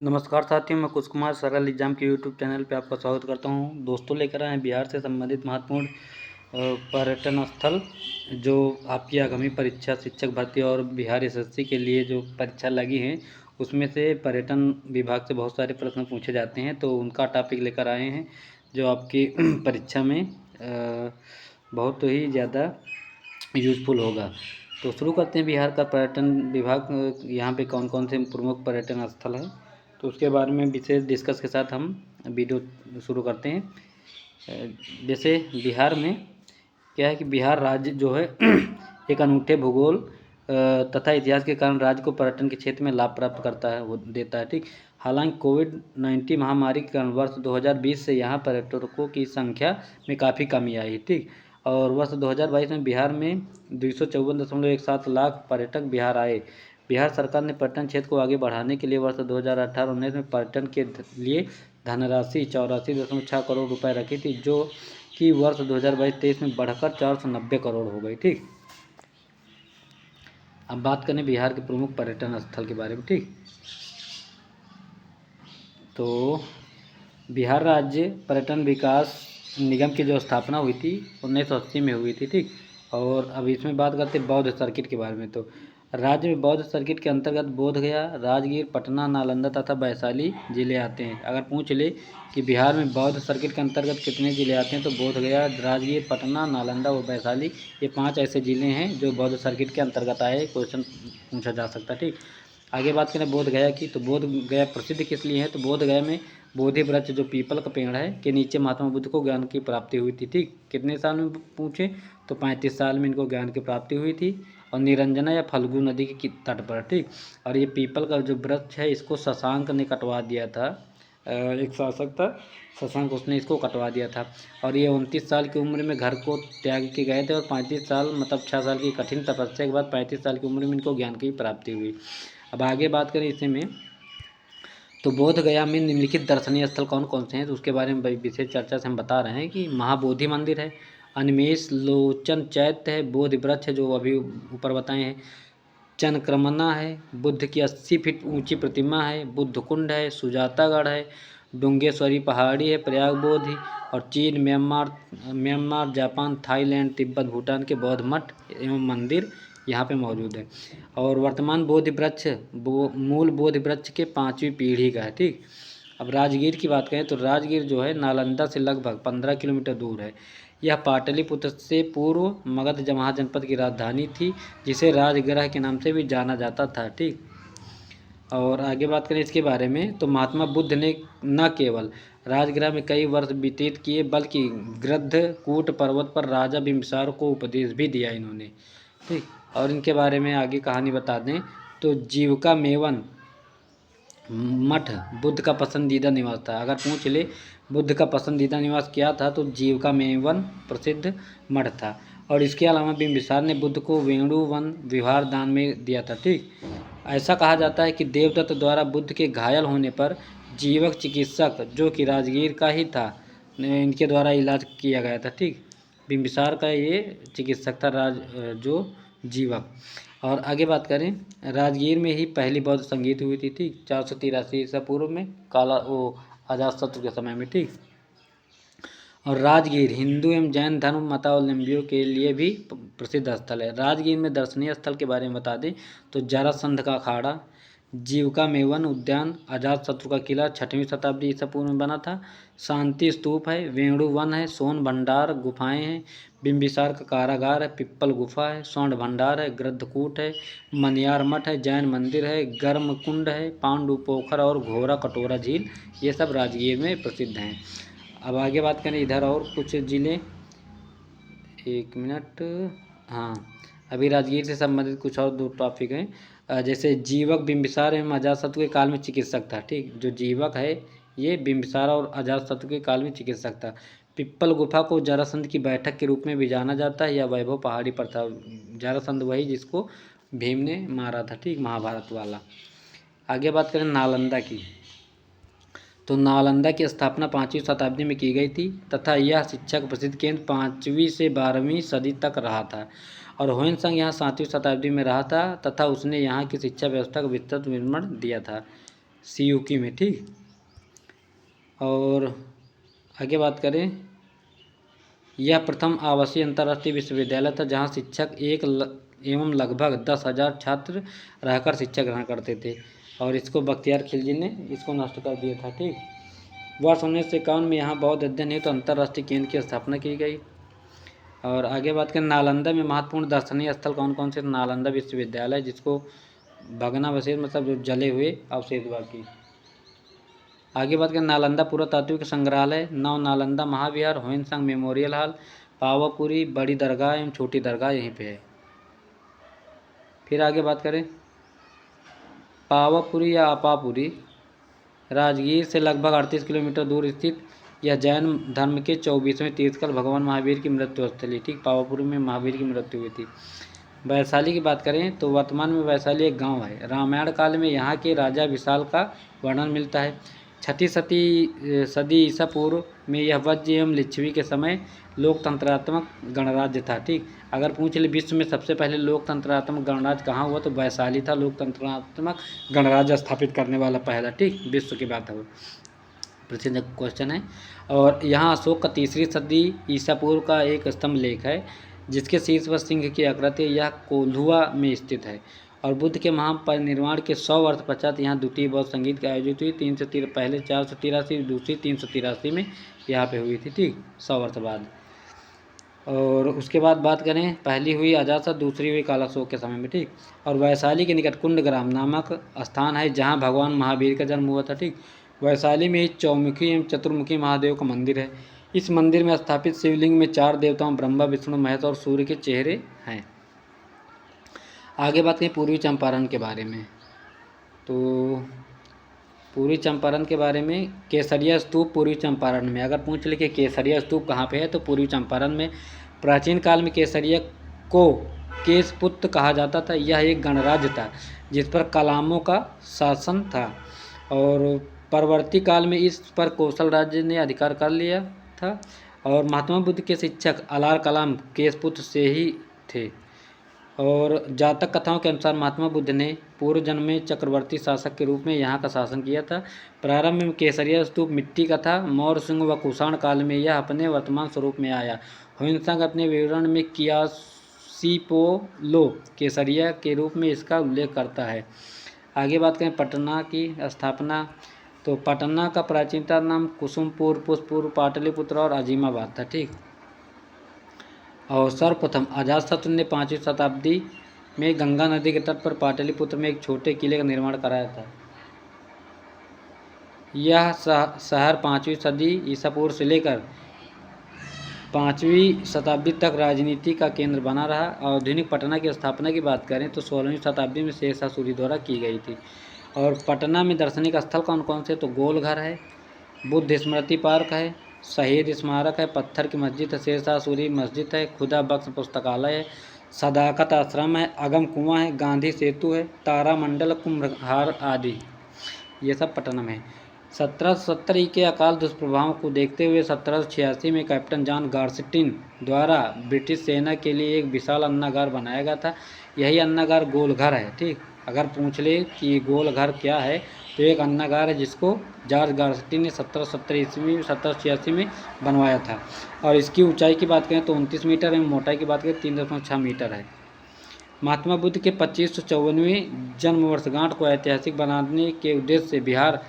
नमस्कार साथियों, मैं कुश कुमार सरल एग्जाम के यूट्यूब चैनल पे आपका स्वागत करता हूं। दोस्तों, लेकर आए हैं बिहार से संबंधित महत्वपूर्ण पर्यटन स्थल जो आपकी आगामी परीक्षा शिक्षक भर्ती और बिहार एसएससी के लिए जो परीक्षा लगी है उसमें से पर्यटन विभाग से बहुत सारे प्रश्न पूछे जाते हैं, तो उनका टॉपिक लेकर आए हैं जो आपकी परीक्षा में बहुत ही ज़्यादा यूजफुल होगा। तो शुरू करते हैं। बिहार का पर्यटन विभाग यहाँ पे कौन कौन से प्रमुख पर्यटन स्थल हैं, तो उसके बारे में विशेष डिस्कस के साथ हम वीडियो शुरू करते हैं। जैसे बिहार में क्या है कि बिहार राज्य जो है एक अनूठे भूगोल तथा इतिहास के कारण राज्य को पर्यटन के क्षेत्र में लाभ प्राप्त करता है, वो देता है। ठीक, हालांकि कोविड-19 महामारी के कारण वर्ष 2020 से यहाँ पर्यटकों की संख्या में काफ़ी कमी आई। ठीक, और वर्ष 2022 में बिहार में 254.17 लाख पर्यटक बिहार आए। बिहार सरकार ने पर्यटन क्षेत्र को आगे बढ़ाने के लिए वर्ष 2018-19 में पर्यटन के लिए धनराशि 84.6 करोड़ रुपए रखी थी, जो कि वर्ष 2022-23 में बढ़कर 490 करोड़ हो गई। ठीक, अब बात करें बिहार के प्रमुख पर्यटन स्थल के बारे में। ठीक, तो बिहार राज्य पर्यटन विकास निगम की जो स्थापना हुई थी 1980 में हुई थी। ठीक, और अब इसमें बात करते हैं बौद्ध सर्किट के बारे में। तो राज्य में बौद्ध सर्किट के अंतर्गत बोधगया, राजगीर, पटना, नालंदा तथा वैशाली जिले आते हैं। अगर पूछ ले कि बिहार में बौद्ध सर्किट के अंतर्गत कितने जिले आते हैं, तो बोधगया, राजगीर, पटना, नालंदा और वैशाली, ये 5 ऐसे जिले हैं जो बौद्ध सर्किट के अंतर्गत आए। क्वेश्चन पूछा जा सकता है। ठीक, आगे बात करें बोध गया की, तो बोध गया प्रसिद्ध किस लिए है, तो बोध गया में बोधि वृक्ष जो पीपल का पेड़ है के नीचे महात्मा बुद्ध को ज्ञान की प्राप्ति हुई थी। ठीक, कितने साल में पूछे, तो 35 साल में इनको ज्ञान की प्राप्ति हुई थी, और निरंजना या फल्गु नदी के तट पर। ठीक, और ये पीपल का जो वृक्ष है इसको शशांक ने कटवा दिया था। एक शासक था शशांक, उसने इसको कटवा दिया था, और ये 29 साल की उम्र में घर को त्याग के गए थे, और 35 साल मतलब 6 साल की कठिन तपस्या के बाद 35 साल की उम्र में इनको ज्ञान की प्राप्ति हुई। अब आगे बात करें इसी में, तो बोध गया में निम्नलिखित दर्शनीय स्थल कौन कौन से हैं, तो उसके बारे में विशेष चर्चा से हम बता रहे हैं कि महाबोधि मंदिर है, अनिमेष लोचन चैत्य है, बोधि वृक्ष है जो अभी ऊपर बताए हैं, चनक्रमना है, बुद्ध की 80 फीट ऊंची प्रतिमा है, बुद्ध कुंड है, सुजातागढ़ है, डुंगेश्वरी पहाड़ी है, प्रयाग बोधि, और चीन, Myanmar, Japan, Thailand, Tibet, Bhutan के बौद्ध मठ एवं मंदिर यहाँ पे मौजूद है। और वर्तमान बोधि वृक्ष मूल बोधि वृक्ष के 5वीं पीढ़ी का है। ठीक, अब राजगीर की बात करें तो राजगीर जो है नालंदा से लगभग 15 किलोमीटर दूर है। यह पाटलिपुत्र से पूर्व मगध जमहा जनपद की राजधानी थी, जिसे राजगृह के नाम से भी जाना जाता था। ठीक, और आगे बात करें इसके बारे में, तो महात्मा बुद्ध ने न केवल राजगृह में कई वर्ष व्यतीत किए, बल्कि गृद्धकूट पर्वत पर राजा बिम्बिसार को उपदेश भी दिया इन्होंने। ठीक, और इनके बारे में आगे कहानी बता दें, तो जीविका मेवन मठ बुद्ध का पसंदीदा निवास था। अगर पूछ ले बुद्ध का पसंदीदा निवास क्या था, तो जीविका मेवन प्रसिद्ध मठ था। और इसके अलावा बिम्बिसार ने बुद्ध को वेणुवन विहार दान में दिया था। ठीक, ऐसा कहा जाता है कि देवदत्त द्वारा बुद्ध के घायल होने पर जीवक चिकित्सक जो कि राजगीर का ही था, इनके द्वारा इलाज किया गया था। ठीक, बिम्बिसार का ये चिकित्सक था जो जीवक। और आगे बात करें, राजगीर में ही पहली बौद्ध संगीत हुई थी। ठीक, 483 ईसा पूर्व में काला वो अजातशत्रु के समय में। ठीक, और राजगीर हिंदू एवं जैन धर्म मतावलंबियों के लिए भी प्रसिद्ध स्थल है। राजगीर में दर्शनीय स्थल के बारे में बता दें, तो जरासंध का अखाड़ा, जीविका मेवन उद्यान, अजातशत्रु का किला 6वीं शताब्दी ईसा पूर्व में बना था, शांति स्तूप है, वेणु वन है, सोन भंडार गुफाएं हैं, बिम्बिसार का कारागार है, पिप्पल गुफा है, स्वर्ण भंडार है, गृद्धकूट है, मनियार मठ है, जैन मंदिर है, गर्म कुंड है, पांडु पोखर और घोरा कटोरा झील, ये सब राजगीर में प्रसिद्ध हैं। अब आगे बात करें इधर और कुछ ज़िले, एक मिनट, हाँ, अभी राजगीर से संबंधित कुछ और 2 टॉपिक हैं। जैसे जीवक बिम्बिसार एवं अजातशत्रु के काल में चिकित्सक था। ठीक, जो जीवक है ये बिम्बिसार और अजातशत्रु के काल में चिकित्सक था। पिप्पल गुफा को जरासंध की बैठक के रूप में भी जाना जाता है, या वैभव पहाड़ी पर था। जरासंध वही जिसको भीम ने मारा था। ठीक, महाभारत वाला। आगे बात करें नालंदा की, तो नालंदा की स्थापना 5वीं शताब्दी में की गई थी तथा यह शिक्षा का प्रसिद्ध केंद्र 5वीं से 12वीं सदी तक रहा था। और हुइनसंग यहाँ 7वीं शताब्दी में रहा था तथा उसने यहाँ की शिक्षा व्यवस्था का विस्तृत विवरण दिया था। सियुकी में, ठीक। और आगे बात करें, यह प्रथम आवासीय अंतर्राष्ट्रीय विश्वविद्यालय था जहां शिक्षक एवं लगभग 10,000 छात्र रहकर शिक्षा ग्रहण करते थे। और इसको बख्तियार खिलजी ने इसको नष्ट कर दिया था, ठीक। वर्ष 1951 में यहाँ बौद्ध अध्ययन हेतु अंतर्राष्ट्रीय केंद्र की स्थापना की गई। और आगे बात करें, नालंदा में महत्वपूर्ण दर्शनीय स्थल कौन कौन से? नालंदा विश्वविद्यालय, जिसको भग्नावशेष मतलब जो जले हुए अवशेष बाकी। आगे बात करें, नालंदा पुरातात्विक संग्रहालय, नव नालंदा महाविहार, ह्वेनसांग मेमोरियल हॉल, पावापुरी बड़ी दरगाह एवं छोटी दरगाह यहीं पे है। फिर आगे बात करें, पावापुरी या अपापुरी राजगीर से लगभग 38 किलोमीटर दूर स्थित यह जैन धर्म के 24वें तीर्थंकर भगवान महावीर की मृत्यु स्थली, ठीक। पावापुरी में महावीर की मृत्यु हुई थी। वैशाली की बात करें तो वर्तमान में वैशाली एक गांव है। रामायण काल में यहाँ के राजा विशाल का वर्णन मिलता है। 6ठी सदी ईसा पूर्व में यह वज्र एवं लिच्छवी के समय लोकतंत्रात्मक गणराज्य था, ठीक। अगर पूछ ले विश्व में सबसे पहले लोकतंत्रात्मक गणराज्य कहाँ हुआ तो वैशाली था लोकतंत्रात्मक गणराज्य स्थापित करने वाला पहला, ठीक। विश्व की बात है, प्रसिद्ध क्वेश्चन है। और यहाँ अशोक का 3री सदी ईसा पूर्व का एक स्तंभ लेख है जिसके शीर्ष पर सिंह की आकृति, यह कोल्हुआ में स्थित है। और बुद्ध के महापरिनिर्वाण के 100 वर्ष पश्चात यहाँ द्वितीय बौद्ध संगीत की आयोजित हुई। पहले 483, दूसरी 383 में यहाँ पे हुई थी, ठीक, 100 वर्ष बाद। और उसके बाद बात करें, पहली हुई अजातशत्रु, दूसरी हुई कालाशोक के समय में, ठीक। और वैशाली के निकट कुंडग्राम नामक स्थान है जहाँ भगवान महावीर का जन्म हुआ था, ठीक। वैशाली में ही चौमुखी एवं चतुर्मुखी महादेव का मंदिर है। इस मंदिर में स्थापित शिवलिंग में 4 देवताओं ब्रह्मा विष्णु महेश और सूर्य के चेहरे हैं। आगे बात करें पूर्वी चंपारण के बारे में, तो पूर्वी चंपारण के बारे में केसरिया स्तूप पूर्वी चंपारण में। अगर पूछ ले कि केसरिया स्तूप कहाँ पे है तो पूर्वी चंपारण में। प्राचीन काल में केसरिया को केशपुत्र कहा जाता था। यह एक गणराज्य था जिस पर कलामों का शासन था और परवर्ती काल में इस पर कौशल राज्य ने अधिकार कर लिया था। और महात्मा बुद्ध के शिक्षक अलार कलाम केशपुत्र से ही थे। और जातक कथाओं के अनुसार महात्मा बुद्ध ने पूर्व जन्म में चक्रवर्ती शासक के रूप में यहाँ का शासन किया था। प्रारंभ में केसरिया स्तूप मिट्टी का था। मौर्य, सिंह व कुषाण काल में यह अपने वर्तमान स्वरूप में आया। ह्वेनसांग अपने विवरण में कियासीपोलो केसरिया के रूप में इसका उल्लेख करता है। आगे बात करें पटना की स्थापना, तो पटना का प्राचीनतम नाम कुसुमपुर, पुष्पपुर, पाटलिपुत्र और अजीमाबाद था, ठीक। और सर्वप्रथम अजातशत्रु ने 5वीं शताब्दी में गंगा नदी के तट पर पाटलिपुत्र में एक छोटे किले का निर्माण कराया था। यह शहर 5वीं सदी ईसा पूर्व से लेकर 5वीं शताब्दी तक राजनीति का केंद्र बना रहा। आधुनिक पटना की स्थापना की बात करें तो 16वीं शताब्दी में शेरशाह सूरी द्वारा की गई थी। और पटना में दार्शनिक स्थल कौन कौन से, तो गोलघर है, बुद्ध स्मृति पार्क है, शहीद स्मारक है, पत्थर की मस्जिद है, शेरशाह सूरी मस्जिद है, खुदा बख्श पुस्तकालय है, सदाकत आश्रम है, अगम कुआं है, गांधी सेतु है, तारामंडल, कुंभहार आदि, ये सब पटना में है। 1770 के अकाल दुष्प्रभावों को देखते हुए 1786 में कैप्टन जॉन गार्स्टिन द्वारा ब्रिटिश सेना के लिए एक विशाल अन्नागार बनाया गया था। यही अन्नागार गोलघर है, ठीक। अगर पूछ ले कि गोलघर क्या है तो एक अन्नागार है जिसको जॉर्ज गार्स्टिन ने 1786 में बनवाया था। और इसकी ऊंचाई की बात करें तो 29 मीटर है, मोटाई की बात करें 3.6 मीटर है। महात्मा बुद्ध के 2554वें जन्म वर्षगांठ को ऐतिहासिक बनाने के उद्देश्य से बिहार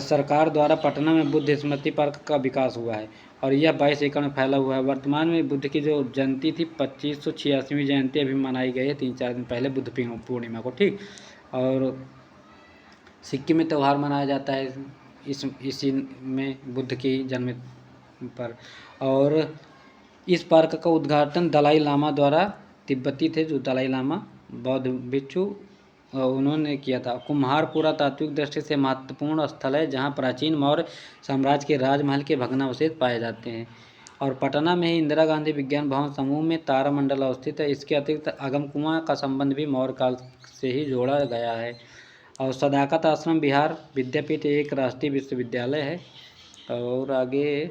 सरकार द्वारा पटना में बुद्ध स्मृति पार्क का विकास हुआ है और यह 22 एकड़ में फैला हुआ है। वर्तमान में बुद्ध की जो जयंती थी 2586वीं जयंती अभी मनाई गई है 3-4 दिन पहले बुद्ध पूर्णिमा को, ठीक। और सिक्किम में त्यौहार मनाया जाता है इसी में बुद्ध की जन्म पर। और इस पार्क का उद्घाटन दलाई लामा द्वारा, तिब्बती थे जो दलाई लामा बौद्ध भिक्षु, उन्होंने किया था। कुम्हार पुरातात्विक दृष्टि से महत्वपूर्ण स्थल है जहां प्राचीन मौर्य साम्राज्य के राजमहल के भग्नावशेष पाए जाते हैं। और पटना में ही इंदिरा गांधी विज्ञान भवन समूह में तारामंडल अवस्थित है। इसके अतिरिक्त अगम कुआं का संबंध भी मौर्य काल से ही जोड़ा गया है। और सदाकत आश्रम बिहार विद्यापीठ एक राष्ट्रीय विश्वविद्यालय है। और आगे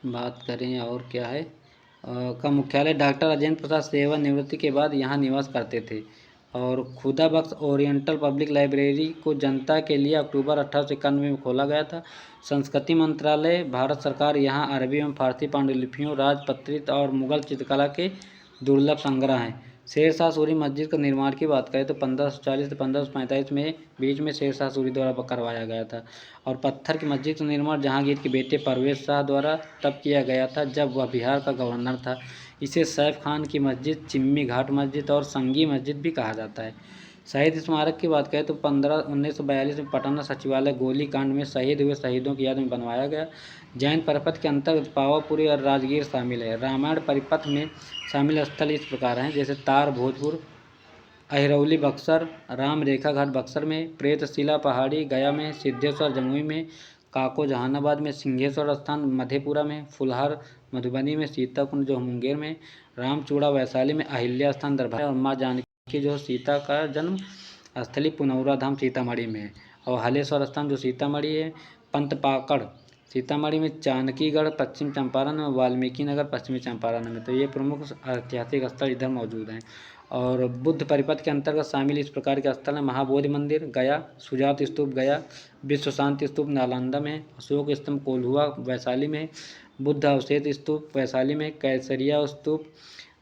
बात करें और क्या है, का मुख्यालय डॉक्टर राजेंद्र प्रसाद सेवानिवृत्ति के बाद यहाँ निवास करते थे। और खुदा बख्श ओरिएंटल पब्लिक लाइब्रेरी को जनता के लिए अक्टूबर 1891 में खोला गया था। संस्कृति मंत्रालय, भारत सरकार, यहाँ अरबी एवं फारसी पांडुलिपियों, राजपत्रित और मुगल चित्रकला के दुर्लभ संग्रह हैं। शेरशाह सूरी मस्जिद का निर्माण की बात करें तो 1540 से 1545 में बीच में शेरशाह सूरी द्वारा करवाया गया था। और पत्थर की मस्जिद का निर्माण जहांगीर के बेटे परवेज शाह द्वारा तब किया गया था जब वह बिहार का गवर्नर था। इसे सैफ खान की मस्जिद, चिम्मी घाट मस्जिद और संगी मस्जिद भी कहा जाता है। शहीद स्मारक की बात करें तो 1942 में पटना सचिवालय गोलीकांड में शहीद हुए शहीदों की याद में बनवाया गया। जैन परिपथ के अंतर्गत पावापुरी और राजगीर शामिल है। रामायण परिपथ में शामिल स्थल इस प्रकार हैं, जैसे तार भोजपुर, अहिरौली बक्सर, राम रेखा घाट बक्सर में, प्रेतशिला पहाड़ी गया में, सिद्धेश्वर जमुई में, काको जहानाबाद में, सिंहेश्वर स्थान मधेपुरा में, फुलहर मधुबनी में, सीताकुंड जो मुंगेर में, रामचूड़ा वैशाली में, अहिल्या स्थान दरभंगा और माँ जानकी जो सीता का जन्म स्थली पुनौरा धाम सीतामढ़ी में है। और हलेश्वर स्थान जो सीतामढ़ी है, पंत पाकड़ सीतामढ़ी में, जानकीगढ़ पश्चिम चंपारण में, वाल्मीकि नगर पश्चिमी चंपारण में। तो ये प्रमुख ऐतिहासिक स्थल इधर मौजूद हैं। और बुद्ध परिपथ के अंतर्गत शामिल इस प्रकार के स्थल हैं: महाबोधि मंदिर गया, सुजात स्तूप गया, विश्व शांति स्तूप नालंदा में, अशोक स्तंभ कोल्हुआ वैशाली में, बुद्ध अवशेष स्तूप वैशाली में, कैसरिया स्तूप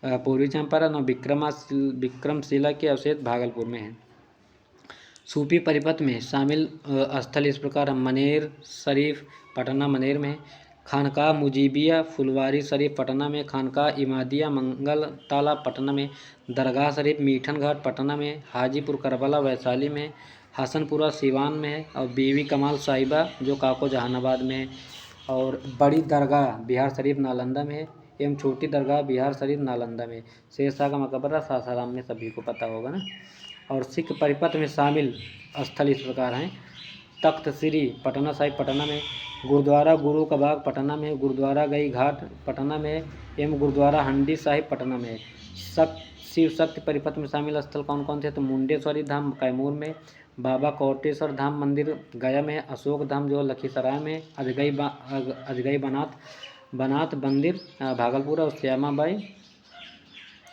पूर्वी चंपारण और विक्रमशिला के अवशेष भागलपुर में हैं। सूफी परिपथ में शामिल स्थल इस प्रकार: मनेर शरीफ पटना मनेर में, खानका मुजीबिया फुलवारी शरीफ पटना में, खानका इमादिया मंगल ताला पटना में, दरगाह शरीफ मीठन घाट पटना में, हाजीपुर करबला वैशाली में, हसनपुरा सिवान में है, और बीवी कमाल साहिबा जो काको जहानाबाद में है, और बड़ी दरगाह बिहार शरीफ नालंदा में है, एवं छोटी दरगाह बिहार शरीफ नालंदा में। शेरशाह का मकबरा सासाराम में सभी को पता होगा ना। और सिख परिपथ में शामिल स्थल इस प्रकार हैं: तख्त श्री पटना साहिब पटना में, गुरुद्वारा गुरु का बाग पटना में, गुरुद्वारा गई घाट पटना में एवं गुरुद्वारा हंडी साहिब पटना में। शिव शक्ति परिपथ में शामिल स्थल कौन कौन थे? तो मुंडेश्वरी धाम कैमूर में, बाबा कोटेश्वर धाम मंदिर गया में, अशोक धाम जो लखीसराय में, अजगई बनात मंदिर भागलपुर और श्यामाबाई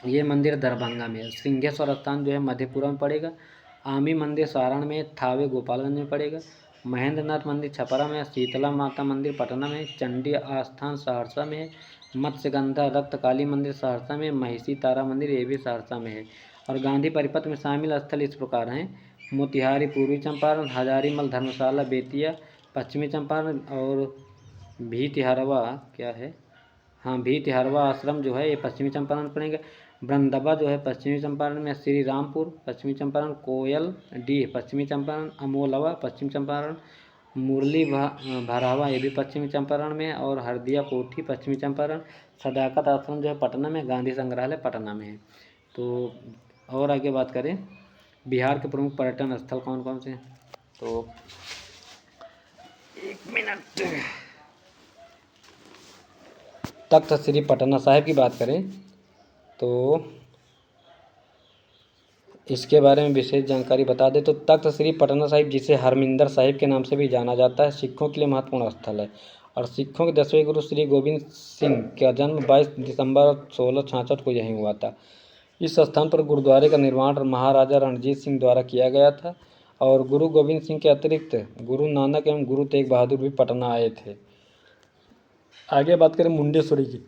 ये मंदिर दरभंगा में। सिंहेश्वर स्थान जो है मधेपुरा में पड़ेगा, आमी मंदिर सारण में, थावे गोपालगंज में पड़ेगा, महेंद्रनाथ मंदिर छपरा में, शीतला माता मंदिर पटना में, चंडी आस्थान सहरसा में, मत्स्यगंधा रक्त काली मंदिर सहरसा में, महिषी तारा मंदिर ये भी सहरसा में है। और गांधी परिपथ में शामिल स्थल इस प्रकार हैं: मोतिहारी पूर्वी चंपारण, हजारीमल धर्मशाला बेतिया पश्चिमी चंपारण, और भीतिहरवा क्या है, हाँ भीतिहरवा आश्रम जो है ये पश्चिमी चंपारण पड़ेगा। ब्रंदबा जो है पश्चिमी चंपारण में, श्री रामपुर पश्चिमी चंपारण, कोयल डी पश्चिमी चंपारण, अमोलवा पश्चिमी चंपारण, मुरली भरावा ये भी पश्चिमी चंपारण में, और हरदिया कोठी पश्चिमी चंपारण, सदाकत आश्रम जो है पटना में, गांधी संग्रहालय पटना में है। तो और आगे बात करें बिहार के प्रमुख पर्यटन स्थल कौन कौन से हैं, तो एक मिनट, तख्त श्री पटना साहिब की बात करें तो इसके बारे में विशेष जानकारी बता दें तो तख्त श्री पटना साहिब, जिसे हरमिंदर साहिब के नाम से भी जाना जाता है, सिखों के लिए महत्वपूर्ण स्थल है। और सिखों के 10वें गुरु श्री गोविंद सिंह का जन्म 22 दिसंबर 1666 को यहीं हुआ था। इस स्थान पर गुरुद्वारे का निर्माण महाराजा रणजीत सिंह द्वारा किया गया था। और गुरु गोविंद सिंह के अतिरिक्त गुरु नानक एवं गुरु तेग बहादुर भी पटना आए थे। आगे बात करें मुंडेश्वरी की,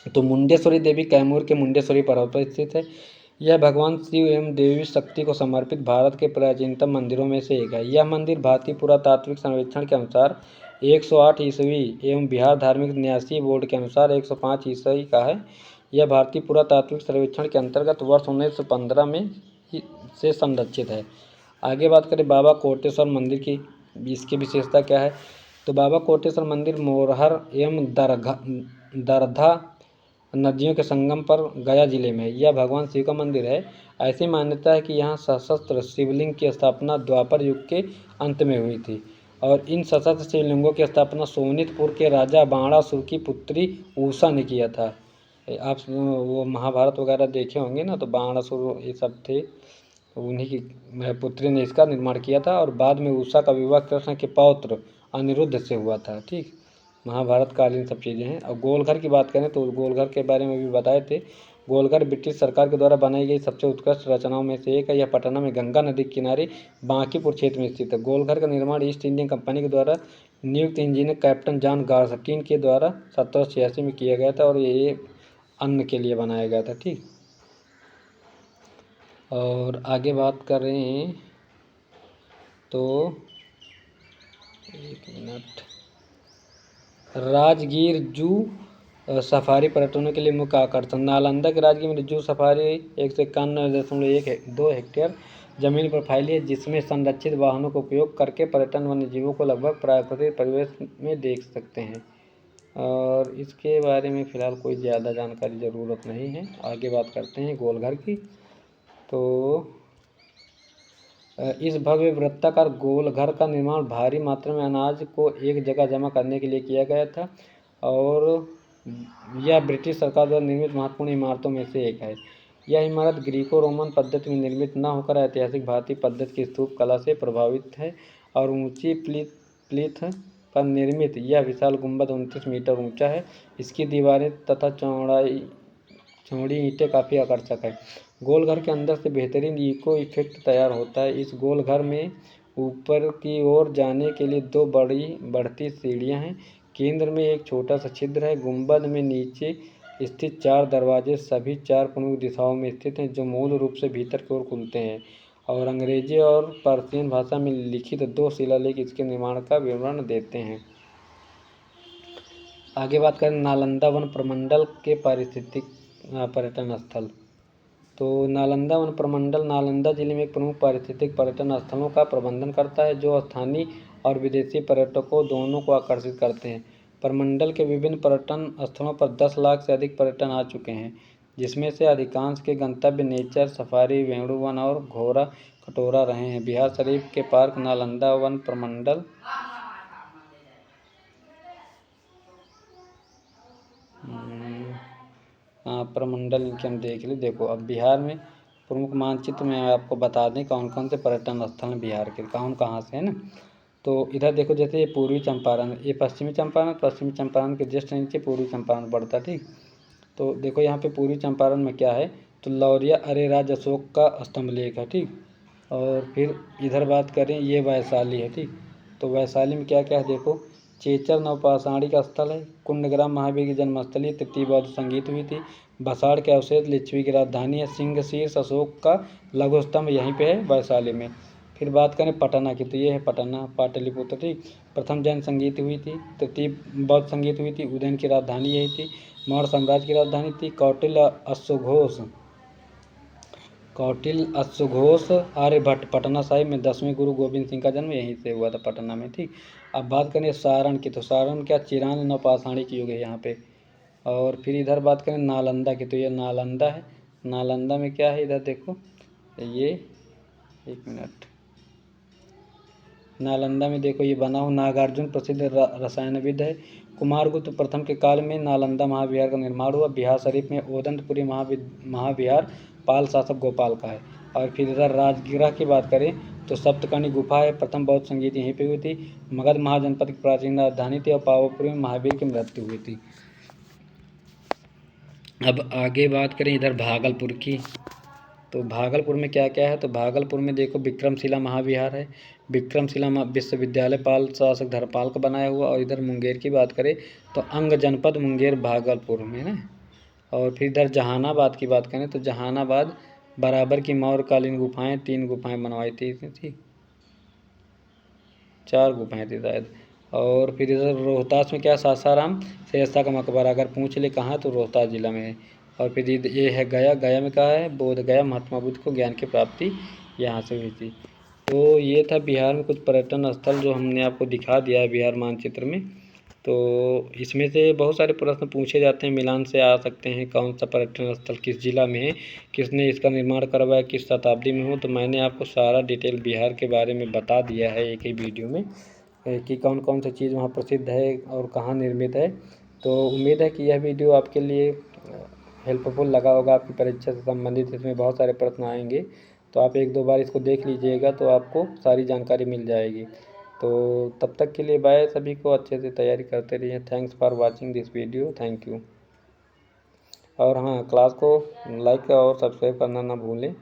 तो मुंडेश्वरी देवी कैमूर के मुंडेश्वरी पर्वत पर स्थित है। यह भगवान शिव एवं देवी शक्ति को समर्पित भारत के प्राचीनतम मंदिरों में से एक है। यह मंदिर भारतीय पुरातात्विक सर्वेक्षण के अनुसार 108 ईस्वी एवं बिहार धार्मिक न्यासी बोर्ड के अनुसार 105 ईस्वी का है। यह भारतीय पुरातात्विक सर्वेक्षण के अंतर्गत वर्ष 1915 में से संरक्षित है। आगे बात करें बाबा कोटेश्वर मंदिर की, इसकी विशेषता क्या है, तो बाबा कोटेश्वर मंदिर मोरहर एवं दरधा नदियों के संगम पर गया जिले में। यह भगवान शिव का मंदिर है। ऐसी मान्यता है कि यहाँ सशस्त्र शिवलिंग की स्थापना द्वापर युग के अंत में हुई थी। और इन सशस्त्र शिवलिंगों की स्थापना सोनितपुर के राजा बाणासुर की पुत्री उषा ने किया था। आप वो महाभारत वगैरह देखे होंगे ना, तो बाणासुर ये सब थे, उन्हीं की पुत्री ने इसका निर्माण किया था। और बाद में उषा का विवाह कृष्ण के पौत्र अनिरुद्ध से हुआ था। ठीक, महाभारत कालीन सब चीज़ें हैं। और गोलघर की बात करें तो गोलघर के बारे में भी बताए थे। गोलघर ब्रिटिश सरकार के द्वारा बनाई गई सबसे उत्कृष्ट रचनाओं में से एक है। यह पटना में गंगा नदी के किनारे बांकीपुर क्षेत्र में स्थित है। गोलघर का निर्माण ईस्ट इंडिया कंपनी के द्वारा नियुक्त इंजीनियर कैप्टन जॉन गार्स्टीन के द्वारा 1786 में किया गया था और ये अन्न के लिए बनाया गया था। ठीक, और आगे बात करें तो एक मिनट, राजगीर जू सफारी पर्यटकों के लिए मुख्य आकर्षण। नालंदा के राजगीर में जू सफारी 151.2 हेक्टेयर जमीन पर फैली है, जिसमें संरक्षित वाहनों का उपयोग करके पर्यटन वन्यजीवों को लगभग प्राकृतिक परिवेश में देख सकते हैं। और इसके बारे में फ़िलहाल कोई ज़्यादा जानकारी ज़रूरत नहीं है। आगे बात करते हैं गोलघर की। तो इस भव्य वृत्ताकार गोलघर का निर्माण भारी मात्रा में अनाज को एक जगह जमा करने के लिए किया गया था और यह ब्रिटिश सरकार द्वारा निर्मित महत्वपूर्ण इमारतों में से एक है। यह इमारत ग्रीको रोमन पद्धति में निर्मित न होकर ऐतिहासिक भारतीय पद्धति की स्तूप कला से प्रभावित है और ऊंची प्लिथ पर निर्मित यह विशाल गुंबद 29 मीटर ऊंचा है। इसकी दीवारें तथा चौड़ी ईंटें काफ़ी आकर्षक है। गोलघर के अंदर से बेहतरीन इको इफेक्ट तैयार होता है। इस गोलघर में ऊपर की ओर जाने के लिए 2 बढ़ती सीढ़ियां हैं। केंद्र में एक छोटा सा छिद्र है। गुंबद में नीचे स्थित 4 दरवाजे सभी 4 प्रमुख दिशाओं में स्थित हैं, जो मूल रूप से भीतर की ओर खुलते हैं और अंग्रेजी और पर्शियन भाषा में लिखित 2 शिलालेख इसके निर्माण का विवरण देते हैं। आगे बात करें नालंदा वन प्रमंडल के पारिस्थितिक पर्यटन स्थल। तो नालंदा वन प्रमंडल नालंदा जिले में एक प्रमुख पारिस्थितिक पर्यटन स्थलों का प्रबंधन करता है, जो स्थानीय और विदेशी पर्यटकों दोनों को आकर्षित करते हैं। प्रमंडल के विभिन्न पर्यटन स्थलों पर 10 लाख से अधिक पर्यटन आ चुके हैं, जिसमें से अधिकांश के गंतव्य नेचर सफारी, वेणु वन और घोड़ा कटोरा रहे हैं। बिहार शरीफ के पार्क नालंदा वन प्रमंडल प्रमंडल इनके हम देख लें। देखो, अब बिहार में प्रमुख मानचित्र में आपको बता दें कौन कौन से पर्यटन स्थल हैं बिहार के, कौन कहाँ से है ना। तो इधर देखो, जैसे ये पूर्वी चंपारण, ये पश्चिमी चंपारण के जस्ट नीचे पूर्वी चंपारण पड़ता है। ठीक, तो देखो यहाँ पे पूर्वी चंपारण में क्या है, तो लौरिया अरेराज अशोक का स्तंभ लेख है। ठीक, और फिर इधर बात करें, ये वैशाली है। ठीक, तो वैशाली में क्या क्या है, देखो चेचर नवपाषाणी का स्थल है, कुंडग्राम महावीर की जन्मस्थली, तृतीय बौद्ध संगीत हुई थी, बसाड़ के अवशेष लिच्छवी की राजधानी है, सिंह शीर्ष अशोक का लघु स्तंभ यहीं पे है वैशाली में। फिर बात करें पटना की, तो ये है पटना पाटलिपुत्र। ठीक, प्रथम जैन संगीत हुई थी, तृतीय बौद्ध संगीत हुई थी, उज्जैन की राजधानी यही थी, मौर्य साम्राज्य की राजधानी थी। कौटिल्य अश्वघोष आर्यभट्ट पटना साहिब में 10वें गुरु गोविंद सिंह का जन्म यहीं से हुआ था, पटना में। ठीक, अब बात करें सारण की, तो सारण क्या चिरान नवपाषाणी की युग है यहाँ पे। और फिर इधर बात करें नालंदा की, तो ये नालंदा है। नालंदा में क्या है, इधर देखो ये एक मिनट, नालंदा में देखो ये बना हुआ नागार्जुन प्रसिद्ध रसायनविद है। कुमारगुप्त प्रथम के काल में नालंदा महाविहार का निर्माण हुआ। बिहार शरीफ में ओदंतपुरी महाविहार पाल शासक गोपाल का है। और फिर इधर राजगीर की बात करें तो सप्तकर्णी गुफा है, प्रथम बौद्ध संगीत यहीं पे हुई थी, मगध महाजनपद की प्राचीन राजधानी थी और पावापुरी में महावीर की मृत्यु हुई थी। अब आगे बात करें इधर भागलपुर की, तो भागलपुर में क्या क्या है, तो भागलपुर में देखो विक्रमशिला महाविहार है, विक्रमशिला विश्वविद्यालय पाल शासक धर्मपाल का बनाया हुआ। और इधर मुंगेर की बात करें तो अंग जनपद मुंगेर भागलपुर में है। और फिर इधर जहानाबाद की बात करें तो जहानाबाद बराबर की मौर्यकालीन गुफाएं, 3 गुफाएं बनवाई थी, 4 गुफाएं थी शायद। और फिर इधर रोहतास में क्या, सासाराम शेरशाह का मकबरा, अगर पूछ ले कहाँ तो रोहतास जिला में है। और फिर ये है गया, गया में कहा है बोध गया, महात्मा बुद्ध को ज्ञान की प्राप्ति यहाँ से हुई थी। तो ये था बिहार में कुछ पर्यटन स्थल जो हमने आपको दिखा दिया है बिहार मानचित्र में। तो इसमें से बहुत सारे प्रश्न पूछे जाते हैं, मिलान से आ सकते हैं कौन सा पर्यटन स्थल किस जिला में है, किसने इसका निर्माण करवाया, किस शताब्दी में हो। तो मैंने आपको सारा डिटेल बिहार के बारे में बता दिया है एक ही वीडियो में कि कौन कौन सी चीज़ वहाँ प्रसिद्ध है और कहाँ निर्मित है। तो उम्मीद है कि यह वीडियो आपके लिए हेल्पफुल लगा होगा, आपकी परीक्षा से संबंधित इसमें बहुत सारे प्रश्न आएंगे। तो आप 1-2 बार इसको देख लीजिएगा तो आपको सारी जानकारी मिल जाएगी। तो तब तक के लिए बाय, सभी को अच्छे से तैयारी करते रहिए। Thanks for watching this video, thank you. और हाँ, क्लास को लाइक और सब्सक्राइब करना ना भूलें।